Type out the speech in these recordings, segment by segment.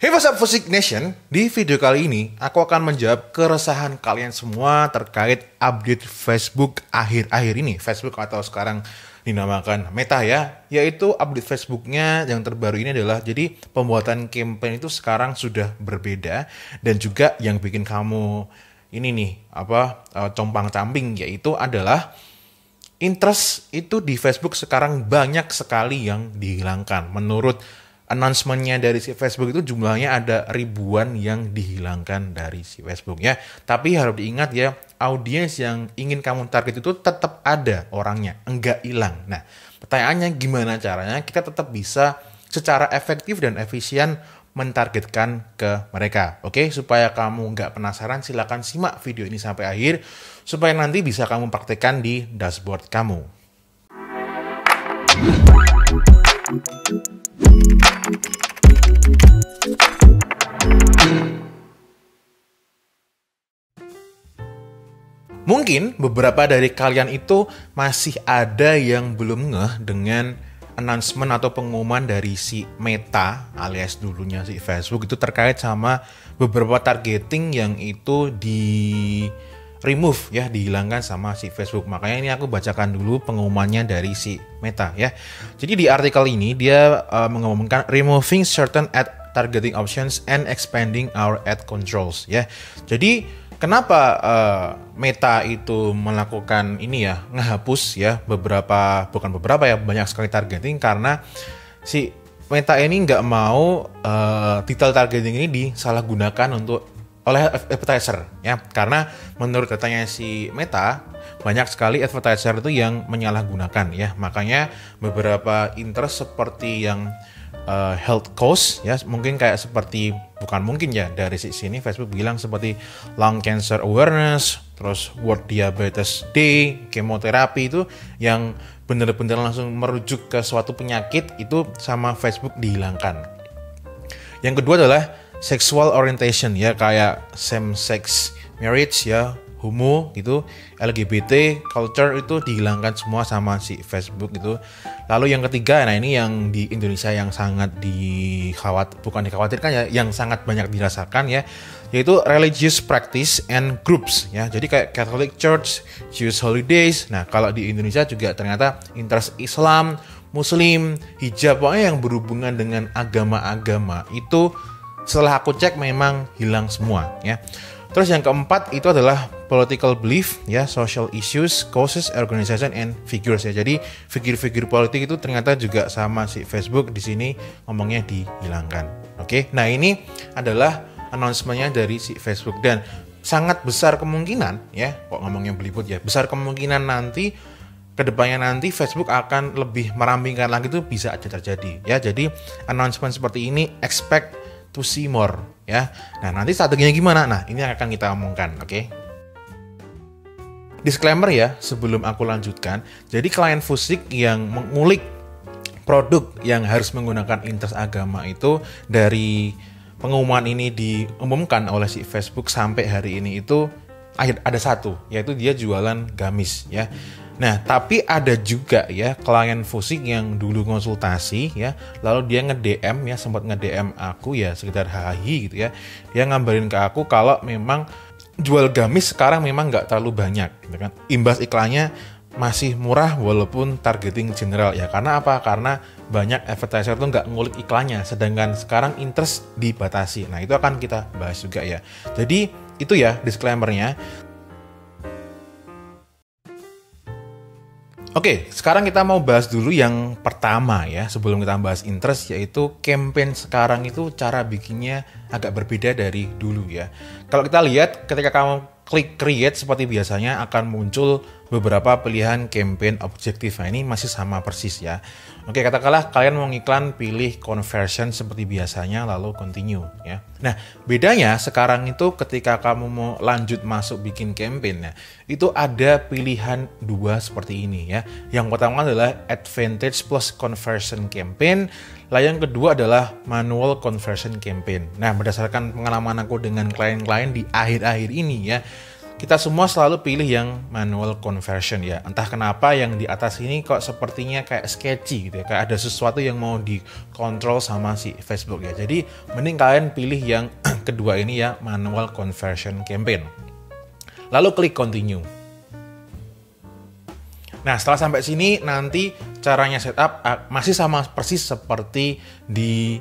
Hey, what's up Fusik Nation? Di video kali ini, aku akan menjawab keresahan kalian semua terkait update Facebook akhir-akhir ini. Facebook atau sekarang dinamakan Meta ya, yaitu update Facebooknya yang terbaru ini adalah, jadi pembuatan campaign itu sekarang sudah berbeda. Dan juga yang bikin kamu ini nih, compang-camping, yaitu adalah interest itu di Facebook sekarang banyak sekali yang dihilangkan. Menurut announcement-nya dari si Facebook itu jumlahnya ada ribuan yang dihilangkan dari si Facebook ya. Tapi harus diingat ya, audiens yang ingin kamu target itu tetap ada orangnya, enggak hilang. Nah, pertanyaannya gimana caranya kita tetap bisa secara efektif dan efisien mentargetkan ke mereka. Oke, supaya kamu nggak penasaran, silakan simak video ini sampai akhir supaya nanti bisa kamu praktekkan di dashboard kamu. Mungkin beberapa dari kalian itu masih ada yang belum ngeh dengan announcement atau pengumuman dari si Meta alias dulunya si Facebook itu terkait sama beberapa targeting yang itu di remove ya, dihilangkan sama si Facebook. Makanya ini aku bacakan dulu pengumumannya dari si Meta ya. Jadi di artikel ini dia mengumumkan removing certain ad targeting options and expanding our ad controls ya. Jadi kenapa Meta itu melakukan ini ya, ngehapus ya banyak sekali targeting, karena si Meta ini nggak mau detail targeting ini disalahgunakan oleh advertiser ya, karena menurut katanya si Meta banyak sekali advertiser itu yang menyalahgunakan ya. Makanya beberapa interest seperti yang health cause ya, dari sini Facebook bilang seperti lung cancer awareness, terus World Diabetes Day, kemoterapi itu yang benar-benar langsung merujuk ke suatu penyakit itu sama Facebook dihilangkan. Yang kedua adalah sexual orientation ya, kayak same sex marriage ya, homo gitu, LGBT culture itu dihilangkan semua sama si Facebook itu. Lalu yang ketiga, nah ini yang di Indonesia yang sangat dikhawatirkan ya, yang sangat banyak dirasakan ya, yaitu religious practice and groups ya. Jadi kayak Catholic Church, Jewish holidays. Nah, kalau di Indonesia juga ternyata interest Islam, Muslim, hijab, pokoknya yang berhubungan dengan agama-agama itu setelah aku cek memang hilang semua ya. Terus yang keempat itu adalah political belief ya, social issues, causes, organization, and figures ya. Jadi figur-figur politik itu ternyata juga sama si Facebook di sini ngomongnya dihilangkan. Oke, nah ini adalah announcement-nya dari si Facebook, dan sangat besar kemungkinan ya, kok ngomongnya belibet ya, besar kemungkinan nanti kedepannya nanti Facebook akan lebih merampingkan lagi, itu bisa aja terjadi ya. Jadi announcement seperti ini expect to see more ya. Nah, nanti strateginya gimana? Nah, ini akan kita omongkan, oke? Disclaimer ya, sebelum aku lanjutkan. Jadi klien Fusik yang mengulik produk yang harus menggunakan interest agama itu, dari pengumuman ini diumumkan oleh si Facebook sampai hari ini itu ada satu, yaitu dia jualan gamis ya. Nah, tapi ada juga ya klien Fusik yang dulu konsultasi ya, lalu dia sempat nge-DM aku ya, sekitar hahi gitu ya. Dia ngambarin ke aku kalau memang jual gamis sekarang memang nggak terlalu banyak gitu kan. Imbas iklannya masih murah walaupun targeting general ya. Karena apa? Karena banyak advertiser tuh nggak ngulik iklannya, sedangkan sekarang interest dibatasi. Nah, itu akan kita bahas juga ya. Jadi itu ya disclaimer-nya. Oke, sekarang kita mau bahas dulu yang pertama ya, sebelum kita bahas interest, yaitu campaign sekarang itu cara bikinnya agak berbeda dari dulu ya. Kalau kita lihat, ketika kamu klik create seperti biasanya akan muncul beberapa pilihan campaign objektif. Nah, ini masih sama persis ya. Oke, katakanlah kalian mau ngiklan, pilih conversion seperti biasanya, lalu continue ya. Nah, bedanya sekarang itu ketika kamu mau lanjut masuk bikin campaign, itu ada pilihan dua seperti ini ya. Yang pertama adalah advantage plus conversion campaign. Lalu yang kedua adalah manual conversion campaign. Nah, berdasarkan pengalaman aku dengan klien-klien di akhir-akhir ini ya, kita semua selalu pilih yang manual conversion ya. Entah kenapa yang di atas ini kok sepertinya kayak sketchy gitu ya. Kayak ada sesuatu yang mau dikontrol sama si Facebook ya. Jadi mending kalian pilih yang kedua ini ya, manual conversion campaign. Lalu klik continue. Nah, setelah sampai sini nanti caranya setup masih sama persis seperti di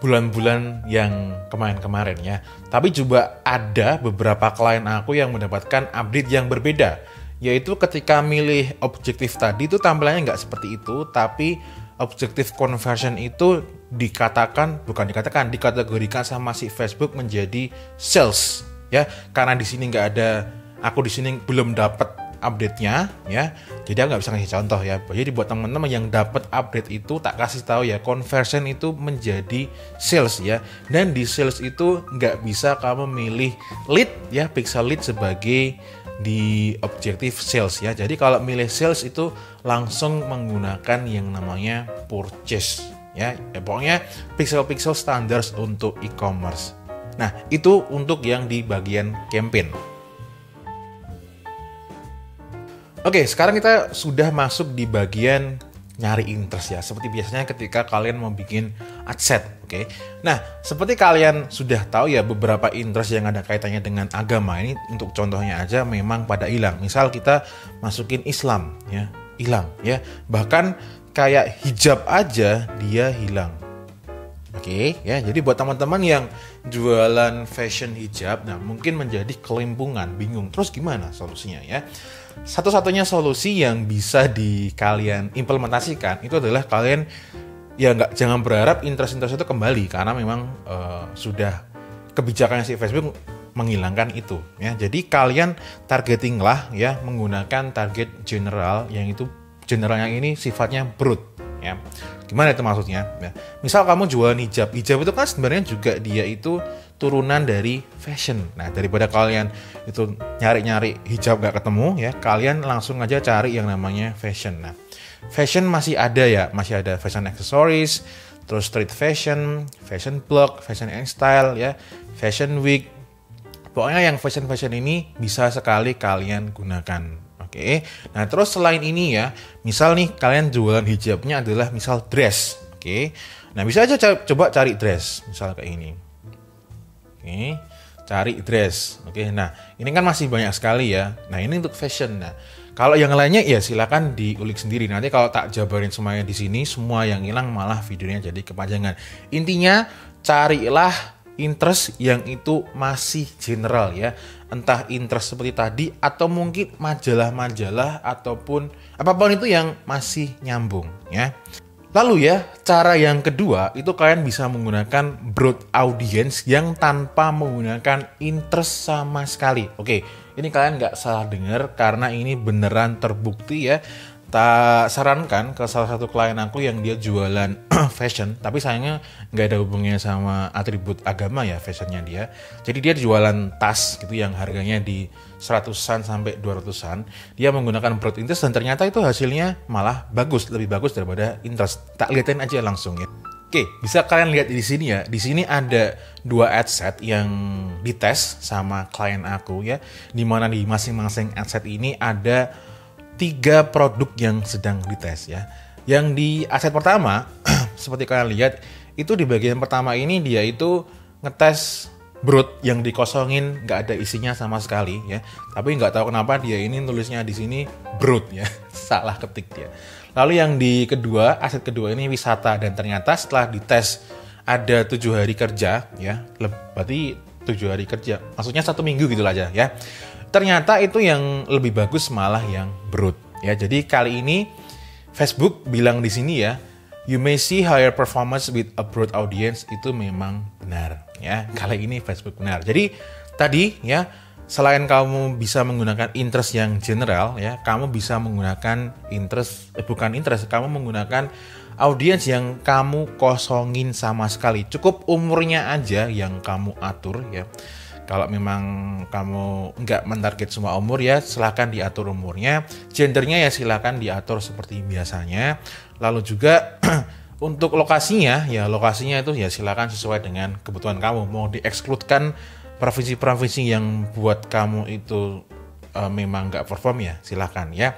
bulan-bulan yang kemarin-kemarin ya. Tapi juga ada beberapa klien aku yang mendapatkan update yang berbeda. Yaitu ketika milih objektif tadi itu tampilannya nggak seperti itu, tapi objektif conversion itu dikategorikan sama si Facebook menjadi sales ya. Karena di sini nggak ada, aku di sini belum dapat update-nya ya, jadi aku nggak bisa ngasih contoh ya. Jadi buat teman-teman yang dapat update itu tak kasih tahu ya, conversion itu menjadi sales ya, dan di sales itu nggak bisa kamu milih lead ya, pixel lead sebagai di objektif sales ya. Jadi kalau milih sales itu langsung menggunakan yang namanya purchase ya, pokoknya pixel-pixel standar untuk e-commerce. Nah itu untuk yang di bagian campaign. Oke, sekarang kita sudah masuk di bagian nyari interest ya. Seperti biasanya ketika kalian mau bikin adset, oke. Nah, seperti kalian sudah tahu ya, beberapa interest yang ada kaitannya dengan agama ini untuk contohnya aja memang pada hilang. Misal kita masukin Islam ya, hilang ya. Bahkan kayak hijab aja dia hilang. Oke, ya. Jadi buat teman-teman yang jualan fashion hijab, nah mungkin menjadi kelimpungan, bingung. Terus gimana solusinya ya? Satu-satunya solusi yang bisa kalian implementasikan itu adalah kalian ya jangan berharap interest itu kembali, karena memang sudah kebijakannya si Facebook menghilangkan itu ya. Jadi kalian targeting lah ya menggunakan target general, yang itu general yang ini sifatnya broad ya. Gimana itu maksudnya? Ya. Misal kamu jualan hijab itu kan sebenarnya juga dia itu turunan dari fashion. Nah, daripada kalian itu nyari-nyari hijab gak ketemu ya, kalian langsung aja cari yang namanya fashion. Nah, fashion masih ada ya, masih ada fashion accessories, terus street fashion, fashion blog, fashion and style ya, fashion week. Pokoknya yang fashion ini bisa sekali kalian gunakan. Oke. Nah, terus selain ini ya, misal nih kalian jualan hijabnya adalah misal dress. Oke. Nah, bisa aja coba cari dress, misal kayak ini. Oke, cari dress. Oke, nah ini kan masih banyak sekali ya. Nah ini untuk fashion. Nah kalau yang lainnya ya silakan diulik sendiri. Nanti kalau tak jabarin semuanya di sini, semua yang hilang malah videonya jadi kepanjangan. Intinya carilah interest yang itu masih general ya. Entah interest seperti tadi atau mungkin majalah-majalah ataupun apapun itu yang masih nyambung ya. Lalu ya, cara yang kedua itu kalian bisa menggunakan broad audience yang tanpa menggunakan interest sama sekali. Oke, ini kalian nggak salah dengar karena ini beneran terbukti ya. Tak sarankan ke salah satu klien aku yang dia jualan fashion, tapi sayangnya nggak ada hubungannya sama atribut agama ya fashionnya dia. Jadi dia jualan tas gitu yang harganya di 100-an sampai 200-an. Dia menggunakan broad interest dan ternyata itu hasilnya malah bagus, lebih bagus daripada interest. Tak liatin aja langsung ya. Oke, bisa kalian lihat di sini ya. Di sini ada 2 ad set yang dites sama klien aku ya. Di mana di masing-masing ad set ini ada 3 produk yang sedang dites ya. Yang di aset pertama seperti kalian lihat itu di bagian pertama ini dia itu ngetes broad yang dikosongin, nggak ada isinya sama sekali ya. Tapi nggak tahu kenapa dia ini tulisnya di sini broad ya, salah ketik dia. Lalu yang di kedua, aset kedua ini wisata, dan ternyata setelah dites ada 7 hari kerja ya, berarti 7 hari kerja, maksudnya 1 minggu gitu aja ya. Ternyata itu yang lebih bagus malah yang broad ya. Jadi kali ini Facebook bilang di sini ya, you may see higher performance with a broad audience, itu memang benar ya. Kali ini Facebook benar. Jadi tadi ya, selain kamu bisa menggunakan interest yang general ya, kamu bisa menggunakan kamu menggunakan audience yang kamu kosongin sama sekali. Cukup umurnya aja yang kamu atur ya. Kalau memang kamu nggak mentarget semua umur ya, silahkan diatur umurnya. Gendernya ya silahkan diatur seperti biasanya. Lalu juga untuk lokasinya itu ya silahkan sesuai dengan kebutuhan kamu. Mau diekskludkan provinsi-provinsi yang buat kamu itu memang nggak perform ya silahkan ya.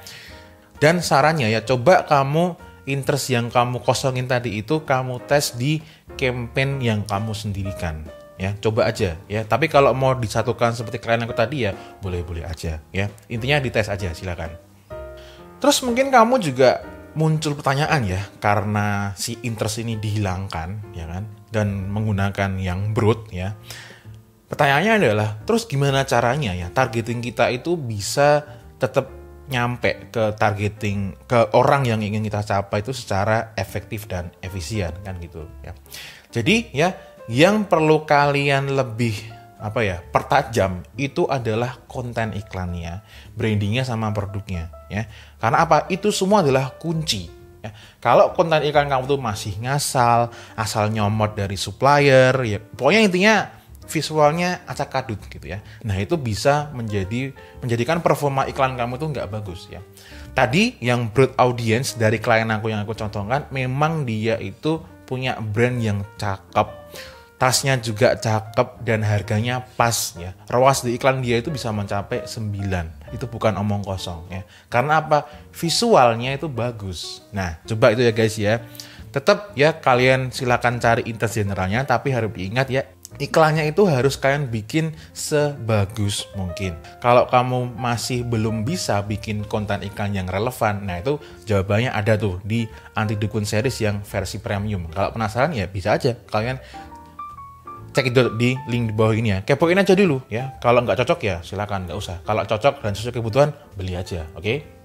Dan sarannya ya, coba kamu interest yang kamu kosongin tadi itu kamu tes di campaign yang kamu sendirikan ya, coba aja ya. Tapi kalau mau disatukan seperti klien aku tadi ya boleh-boleh aja ya, intinya dites aja silakan. Terus mungkin kamu juga muncul pertanyaan ya, karena si interest ini dihilangkan ya kan, dan menggunakan yang broad ya. Pertanyaannya adalah, terus gimana caranya ya targeting kita itu bisa tetap nyampe ke targeting ke orang yang ingin kita capai itu secara efektif dan efisien kan gitu ya. Jadi ya, yang perlu kalian lebih pertajam itu adalah konten iklannya, brandingnya sama produknya ya. Karena apa? Itu semua adalah kunci ya. Kalau konten iklan kamu tuh masih ngasal, asal nyomot dari supplier ya, pokoknya intinya visualnya acak-adut gitu ya. Nah, itu bisa menjadikan performa iklan kamu tuh nggak bagus ya. Tadi yang broad audience dari klien aku yang aku contohkan, memang dia itu punya brand yang cakep, tasnya juga cakep dan harganya pas ya. ROAS di iklan dia itu bisa mencapai 9. Itu bukan omong kosong ya. Karena apa? Visualnya itu bagus. Nah, coba itu ya guys ya. Tetap ya kalian silakan cari interest generalnya, tapi harus diingat ya, iklannya itu harus kalian bikin sebagus mungkin. Kalau kamu masih belum bisa bikin konten iklan yang relevan, nah itu jawabannya ada tuh di Anti Dukun Series yang versi premium. Kalau penasaran ya bisa aja kalian cek itu di link di bawah ini ya. Kepoin aja dulu ya. Kalau nggak cocok ya silakan, nggak usah. Kalau cocok dan sesuai kebutuhan, beli aja, oke?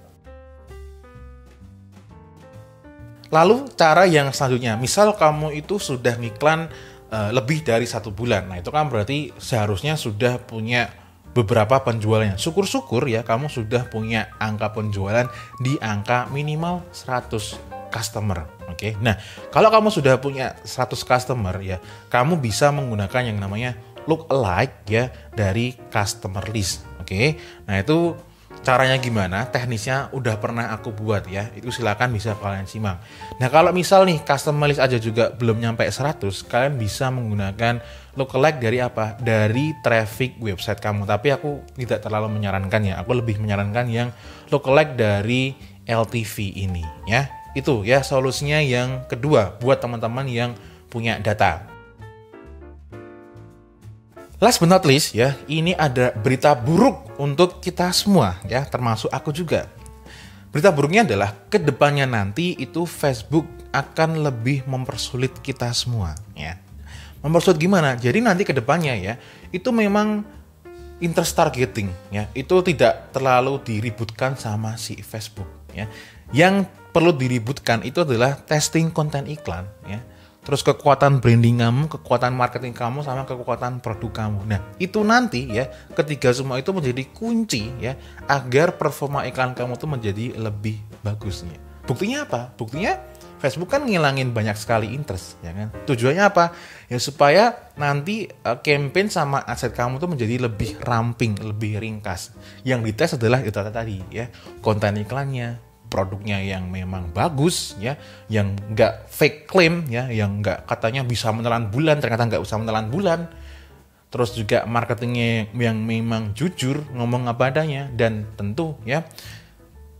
Lalu cara yang selanjutnya, misal kamu itu sudah ngiklan lebih dari 1 bulan. Nah itu kan berarti seharusnya sudah punya beberapa penjualannya. Syukur-syukur ya kamu sudah punya angka penjualan di angka minimal 100 customer. Oke. Nah, kalau kamu sudah punya 100 customer ya, kamu bisa menggunakan yang namanya look alike ya dari customer list. Oke. Nah, itu caranya gimana? Teknisnya udah pernah aku buat ya. Itu silakan bisa kalian simak. Nah, kalau misal nih customer list aja juga belum nyampe 100, kalian bisa menggunakan lookalike dari apa? Dari traffic website kamu. Tapi aku tidak terlalu menyarankan ya. Aku lebih menyarankan yang lookalike dari LTV ini ya. Itu ya solusinya yang kedua buat teman-teman yang punya data. Last but not least ya, ini ada berita buruk untuk kita semua ya, termasuk aku juga. Berita buruknya adalah kedepannya nanti itu Facebook akan lebih mempersulit kita semua ya. Mempersulit gimana? Jadi nanti kedepannya ya, itu memang interest targeting ya, itu tidak terlalu diributkan sama si Facebook ya. Yang perlu diributkan itu adalah testing konten iklan ya. Terus kekuatan branding kamu, kekuatan marketing kamu, sama kekuatan produk kamu. Nah, itu nanti ya, ketiga semua itu menjadi kunci ya, agar performa iklan kamu tuh menjadi lebih bagusnya. Buktinya apa? Buktinya Facebook kan ngilangin banyak sekali interest, ya kan? Tujuannya apa? Ya supaya nanti campaign sama aset kamu tuh menjadi lebih ramping, lebih ringkas. Yang dites adalah itu tadi ya, konten iklannya, produknya yang memang bagus ya, yang nggak fake claim ya, yang nggak katanya bisa menelan bulan ternyata nggak usah menelan bulan. Terus juga marketingnya yang memang jujur, ngomong apa adanya, dan tentu ya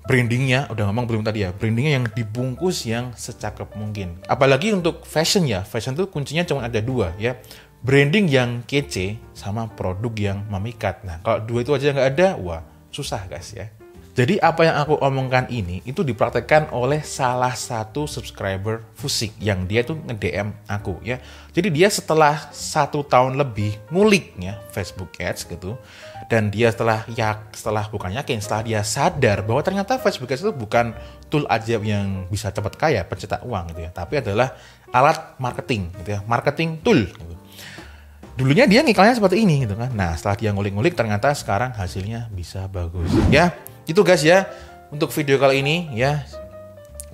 brandingnya udah ngomong belum tadi ya, brandingnya yang dibungkus yang secakep mungkin. Apalagi untuk fashion ya, fashion tuh kuncinya cuma ada 2 ya, branding yang kece sama produk yang memikat. Nah kalau 2 itu aja nggak ada, wah susah guys ya. Jadi apa yang aku omongkan ini itu dipraktekkan oleh salah satu subscriber Fusik yang dia tuh nge-DM aku ya. Jadi dia setelah 1 tahun lebih ngulik ya Facebook Ads gitu, dan dia setelah dia sadar bahwa ternyata Facebook Ads itu bukan tool aja yang bisa cepat kaya, pencetak uang gitu ya, tapi adalah alat marketing gitu ya, marketing tool gitu. Dulunya dia ngiklannya seperti ini gitu kan. Nah setelah dia ngulik-ngulik ternyata sekarang hasilnya bisa bagus ya. Itu guys ya untuk video kali ini ya,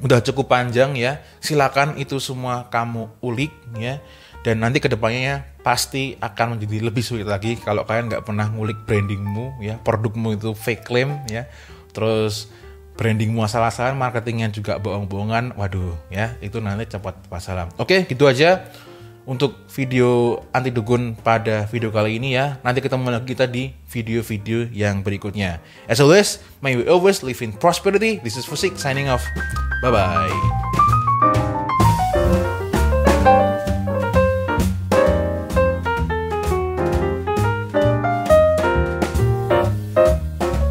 udah cukup panjang ya. Silakan itu semua kamu ulik ya, dan nanti kedepannya pasti akan menjadi lebih sulit lagi kalau kalian nggak pernah ngulik brandingmu ya, produkmu itu fake claim ya, terus brandingmu asal-asalan, marketingnya juga bohong-bohongan. Waduh ya, itu nanti cepat masalah. Oke, gitu aja untuk video anti dukun pada video kali ini ya. Nanti ketemu lagi kita di video-video yang berikutnya. As always, may we always live in prosperity. This is Fusik signing off. Bye-bye.